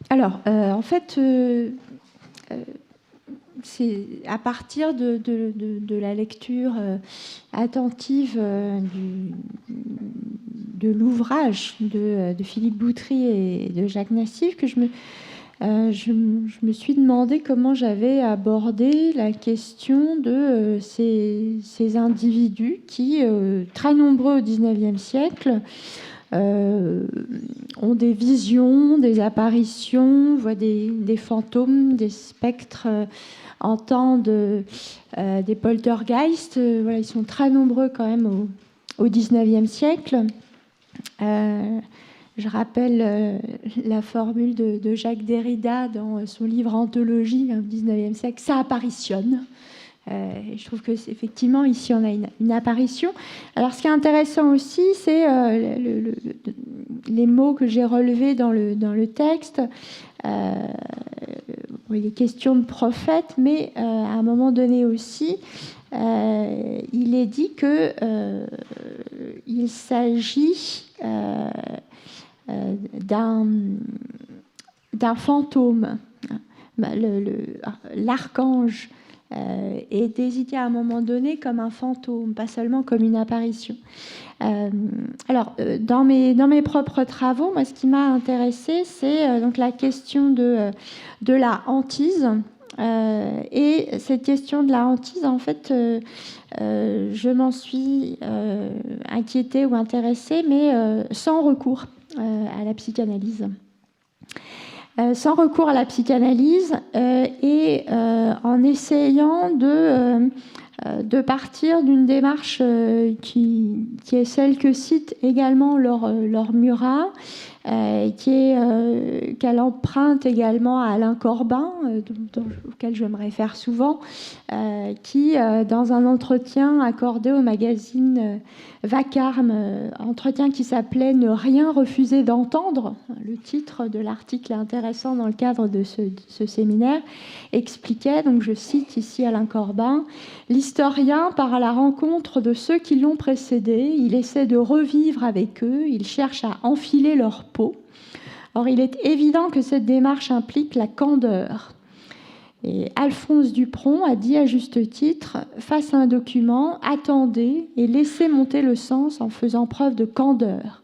Alors, en fait, c'est à partir de la lecture attentive de l'ouvrage de Philippe Boutry et de Jacques Nassif que je me suis demandé comment j'avais abordé la question de ces individus qui, très nombreux au XIXe siècle, ont des visions, des apparitions, voient des fantômes, des spectres, entendent des poltergeists. Voilà, ils sont très nombreux quand même au XIXe siècle. Je rappelle la formule de Jacques Derrida dans son livre Anthologie au XIXe siècle, ça apparitionne. Je trouve que effectivement ici on a une apparition. Alors ce qui est intéressant aussi, c'est les mots que j'ai relevés dans le texte. Il est question de prophète, mais à un moment donné aussi, il est dit que il s'agit d'un fantôme. L'archange est désigné à un moment donné comme un fantôme, pas seulement comme une apparition. Alors, dans mes propres travaux, moi, ce qui m'a intéressée, c'est donc la question de la hantise. Et cette question de la hantise, en fait, je m'en suis inquiétée ou intéressée, mais sans recours à la psychanalyse. Sans recours à la psychanalyse et en essayant de partir d'une démarche qui est celle que cite également Laure Murat, qu'elle emprunte également à Alain Corbin, auquel je me réfère souvent, qui, dans un entretien accordé au magazine Vacarme, entretien qui s'appelait « Ne rien refuser d'entendre », le titre de l'article intéressant dans le cadre de ce séminaire, expliquait, donc je cite ici Alain Corbin, « L'historien part à la rencontre de ceux qui l'ont précédé, il essaie de revivre avec eux, il cherche à enfiler leur peau. Or, il est évident que cette démarche implique la candeur. » Et Alphonse Dupron a dit à juste titre, face à un document, attendez et laissez monter le sens en faisant preuve de candeur.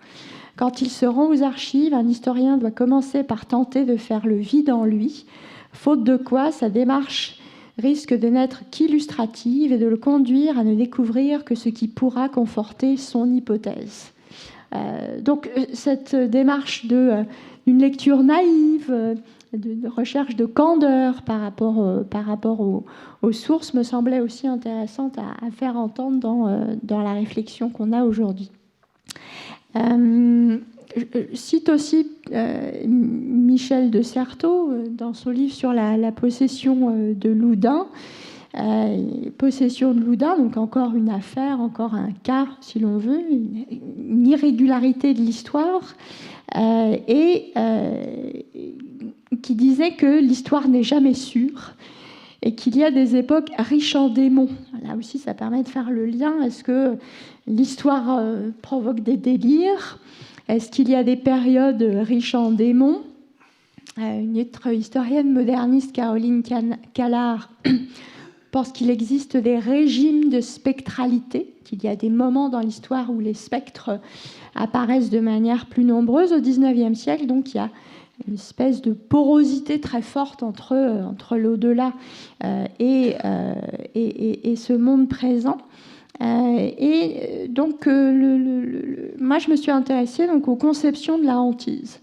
Quand il se rend aux archives, un historien doit commencer par tenter de faire le vide en lui, faute de quoi sa démarche risque de n'être qu'illustrative et de le conduire à ne découvrir que ce qui pourra conforter son hypothèse. Donc cette démarche d'une lecture naïve, de recherche de candeur par rapport aux sources me semblait aussi intéressante à faire entendre dans la réflexion qu'on a aujourd'hui. Je cite aussi Michel de Certeau dans son livre sur la possession de Loudun. Possession de Loudun, donc encore une affaire, encore un cas, si l'on veut, une irrégularité de l'histoire, et qui disait que l'histoire n'est jamais sûre et qu'il y a des époques riches en démons. Là aussi, ça permet de faire le lien. Est-ce que l'histoire provoque des délires ? Est-ce qu'il y a des périodes riches en démons ? Une autre historienne moderniste, Caroline Callard, pense qu'il existe des régimes de spectralité, qu'il y a des moments dans l'histoire où les spectres apparaissent de manière plus nombreuse. Au XIXe siècle, donc, il y a une espèce de porosité très forte entre l'au-delà et ce monde présent. Et donc, moi, je me suis intéressée donc, aux conceptions de la hantise.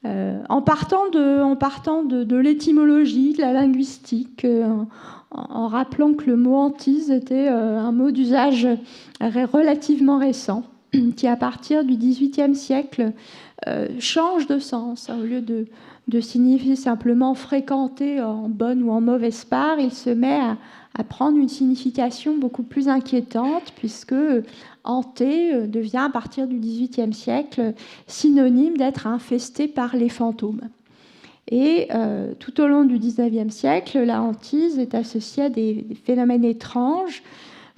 En partant de l'étymologie, de la linguistique, en rappelant que le mot hantise était un mot d'usage relativement récent, qui, à partir du XVIIIe siècle, change de sens. Au lieu de signifier simplement fréquenter en bonne ou en mauvaise part, il se met à prendre une signification beaucoup plus inquiétante, puisque hanté devient, à partir du XVIIIe siècle, synonyme d'être infesté par les fantômes. Et tout au long du XIXe siècle, la hantise est associée à des phénomènes étranges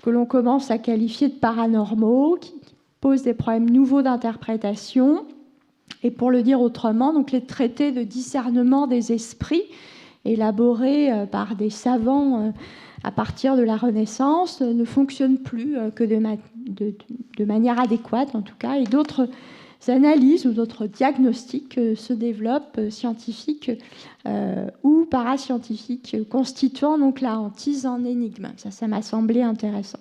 que l'on commence à qualifier de paranormaux, qui posent des problèmes nouveaux d'interprétation. Et pour le dire autrement, donc les traités de discernement des esprits élaborés par des savants à partir de la Renaissance ne fonctionnent plus que de manière adéquate, en tout cas, et d'autres analyses ou d'autres diagnostics se développent, scientifiques ou parascientifiques, constituant donc la hantise en énigme. Ça m'a semblé intéressant.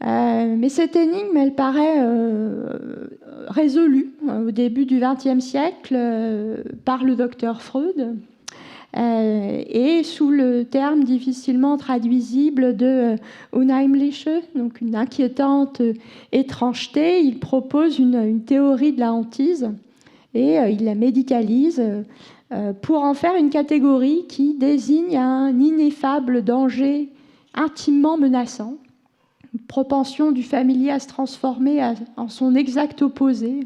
Mais cette énigme, elle paraît résolue au début du XXe siècle par le docteur Freud et sous le terme difficilement traduisible de Unheimliche, donc une inquiétante étrangeté. Il propose une théorie de la hantise et il la médicalise pour en faire une catégorie qui désigne un ineffable danger intimement menaçant, une propension du familier à se transformer en son exact opposé,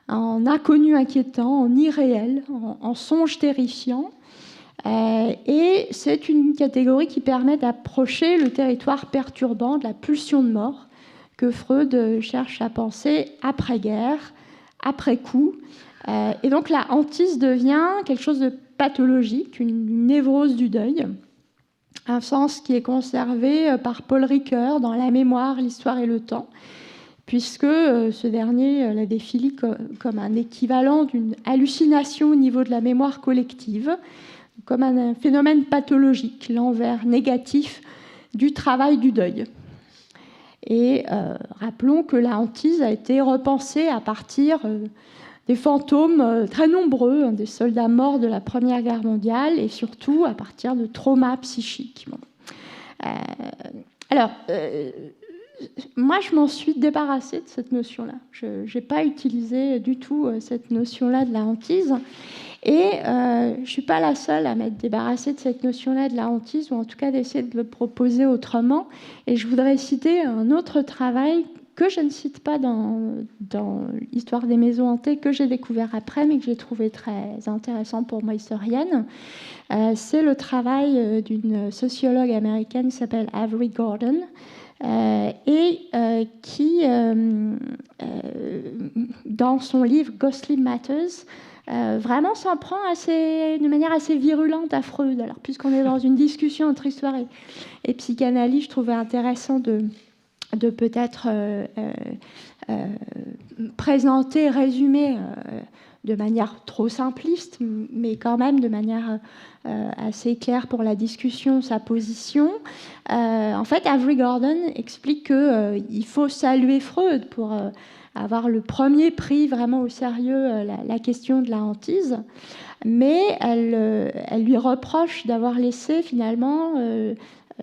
en inconnu inquiétant, en irréel, en songe terrifiant. Et c'est une catégorie qui permet d'approcher le territoire perturbant de la pulsion de mort que Freud cherche à penser après-guerre, après-coup. Et donc la hantise devient quelque chose de pathologique, une névrose du deuil, un sens qui est conservé par Paul Ricoeur dans La mémoire, l'histoire et le temps, puisque ce dernier la définit comme un équivalent d'une hallucination au niveau de la mémoire collective, comme un phénomène pathologique, l'envers négatif du travail du deuil. Et rappelons que la hantise a été repensée à partir des fantômes très nombreux, des soldats morts de la Première Guerre mondiale, et surtout à partir de traumas psychiques. Moi, je m'en suis débarrassée de cette notion-là. Je n'ai pas utilisé du tout cette notion-là de la hantise. Et je ne suis pas la seule à m'être débarrassée de cette notion-là de la hantise, ou en tout cas d'essayer de le proposer autrement. Et je voudrais citer un autre travail que je ne cite pas dans l'histoire des maisons hantées, que j'ai découvert après, mais que j'ai trouvé très intéressant pour moi, historienne. C'est le travail d'une sociologue américaine qui s'appelle Avery Gordon, et qui, dans son livre Ghostly Matters, vraiment s'en prend de manière assez virulente à Freud. Alors, puisqu'on est dans une discussion entre histoire et psychanalyse, je trouvais intéressant de peut-être présenter, résumer de manière trop simpliste, mais quand même de manière assez claire pour la discussion, sa position. En fait, Avery Gordon explique qu'il faut saluer Freud pour avoir le premier pris vraiment au sérieux la question de la hantise, mais elle lui reproche d'avoir laissé finalement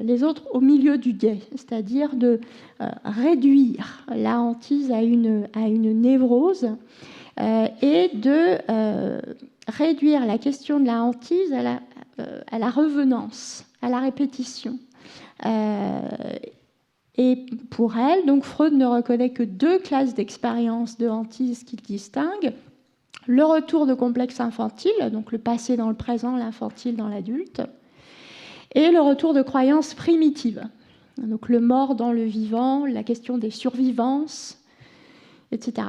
les autres au milieu du gué, c'est-à-dire de réduire la hantise à une névrose et de réduire la question de la hantise à la revenance, à la répétition. Et pour elle, donc Freud ne reconnaît que deux classes d'expériences de hantise qu'il distingue: le retour de complexe infantile, donc le passé dans le présent, l'infantile dans l'adulte, et le retour de croyances primitives, donc le mort dans le vivant, la question des survivances, etc.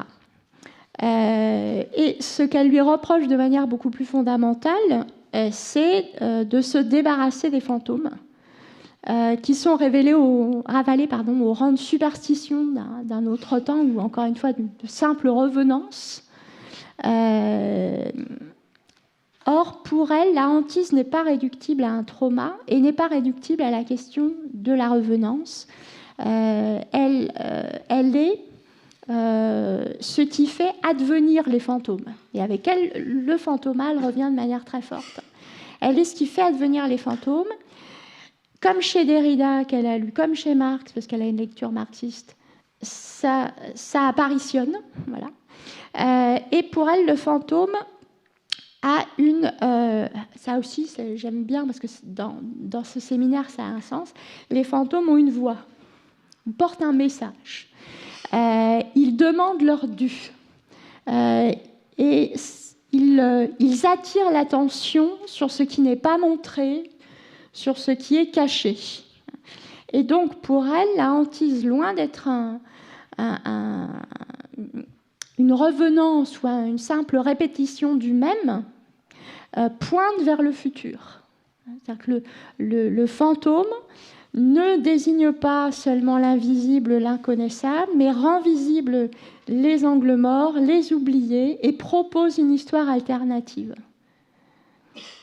Et ce qu'elle lui reproche de manière beaucoup plus fondamentale, c'est de se débarrasser des fantômes qui sont ravalés au rang de superstition d'un autre temps, ou encore une fois de simple revenance. Or, pour elle, la hantise n'est pas réductible à un trauma et n'est pas réductible à la question de la revenance. Elle est ce qui fait advenir les fantômes. Et avec elle, le fantomal revient de manière très forte. Elle est ce qui fait advenir les fantômes, comme chez Derrida, qu'elle a lu, comme chez Marx, parce qu'elle a une lecture marxiste, ça apparitionne. Voilà. Et pour elle, le fantôme a une... ça aussi, j'aime bien, parce que dans ce séminaire, ça a un sens. Les fantômes ont une voix, ils portent un message. Ils demandent leur dû. Et ils attirent l'attention sur ce qui n'est pas montré, sur ce qui est caché. Et donc, pour elle, la hantise, loin d'être une revenance ou une simple répétition du même pointe vers le futur. C'est-à-dire que le fantôme ne désigne pas seulement l'invisible, l'inconnaissable, mais rend visible les angles morts, les oubliés, et propose une histoire alternative.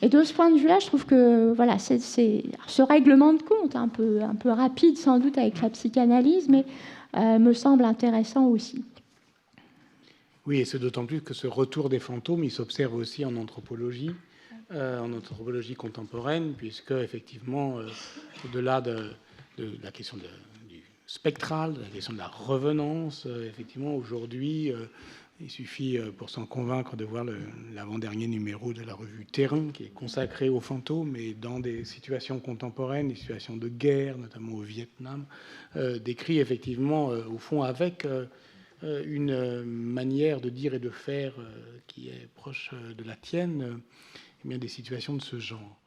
Et de ce point de vue-là, je trouve que voilà, c'est ce règlement de compte, un peu rapide sans doute avec la psychanalyse, mais me semble intéressant aussi. Oui, et c'est d'autant plus que ce retour des fantômes, il s'observe aussi en anthropologie contemporaine, puisque effectivement, au-delà de la question du spectral, de la question de la revenance, effectivement, aujourd'hui, il suffit, pour s'en convaincre, de voir l'avant-dernier numéro de la revue Terrain, qui est consacré aux fantômes, et dans des situations contemporaines, des situations de guerre, notamment au Vietnam, décrit effectivement, au fond, avec une manière de dire et de faire qui est proche de la tienne, eh bien, des situations de ce genre.